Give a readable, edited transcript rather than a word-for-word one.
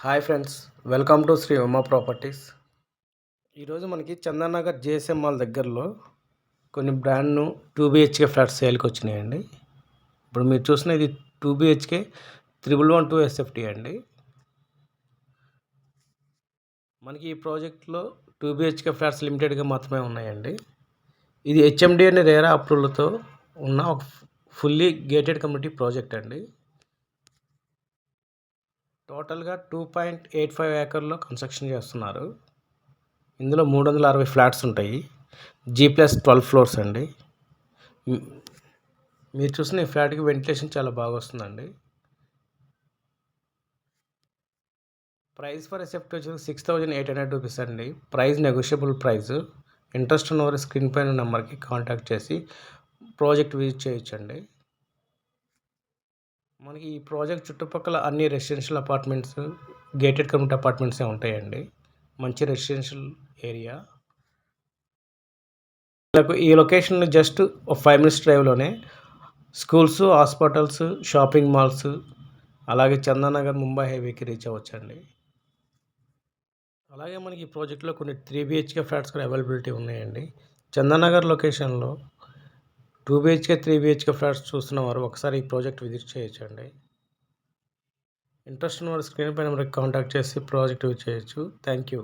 Hi friends, welcome to Shri Uma properties. ఈరోజు మనకి Chandanagar JSM mall దగ్గరలో కొన్ని బ్రాండ్ 2 BHK ఫ్లాట్స్ సేల్కి వచ్చినాయండి. ఇప్పుడు మీరు చూసిన ఇది 2 BHK 1112 SFT అండి. మనకి ఈ ప్రాజెక్ట్లో 2 BHK ఫ్లాట్స్ లిమిటెడ్గా మాత్రమే ఉన్నాయండి. ఇది HMD అనే రేరా అప్రూవల్తో ఉన్న ఒక ఫుల్లీ గేటెడ్ కమ్యూనిటీ ప్రాజెక్ట్ అండి. టోటల్గా 2.85 ఏకర్లో కన్స్ట్రక్షన్ చేస్తున్నారు. ఇందులో 360 ఫ్లాట్స్ ఉంటాయి. G+12 ఫ్లోర్స్ అండి. మీరు చూసిన ఈ ఫ్లాట్కి వెంటిలేషన్ చాలా బాగా వస్తుందండి. ప్రైస్ ఫర్ ఎసెప్ట్ వచ్చి 6,800 రూపీస్ అండి. Price negotiable price. ఇంట్రెస్ట్ ఉన్నవారు స్క్రీన్ పైన నెంబర్కి కాంటాక్ట్ చేసి ప్రాజెక్ట్ విజిట్ చేయొచ్చండి. మనకి ఈ ప్రాజెక్ట్ చుట్టుపక్కల అన్ని రెసిడెన్షియల్ అపార్ట్మెంట్స్, గేటెడ్ కమ్యూనిటీ అపార్ట్మెంట్సే ఉంటాయండి. మంచి రెసిడెన్షియల్ ఏరియా. ఈ లొకేషన్ జస్ట్ 5 మినిట్స్ డ్రైవ్లోనే స్కూల్స్, హాస్పిటల్స్, షాపింగ్ మాల్స్, అలాగే చందానగర్ ముంబై హైవేకి రీచ్ అవ్వచ్చండి. అలాగే మనకి ఈ ప్రాజెక్ట్లో కొన్ని 3 BHK ఫ్లాట్స్ కూడా అవైలబిలిటీ ఉన్నాయండి. చందానగర్ లొకేషన్లో 2 BHK 3 BHK ఫ్లాట్స్ చూస్తున్నవారు ఒకసారి ఈ ప్రాజెక్ట్ విజిట్ చేయొచ్చండి. ఇంట్రెస్ట్ ఉన్న వారు స్క్రీన్ పైన నెంబర్కి కాంటాక్ట్ చేసి ప్రాజెక్ట్ విజిట్ చేయొచ్చు. Thank you.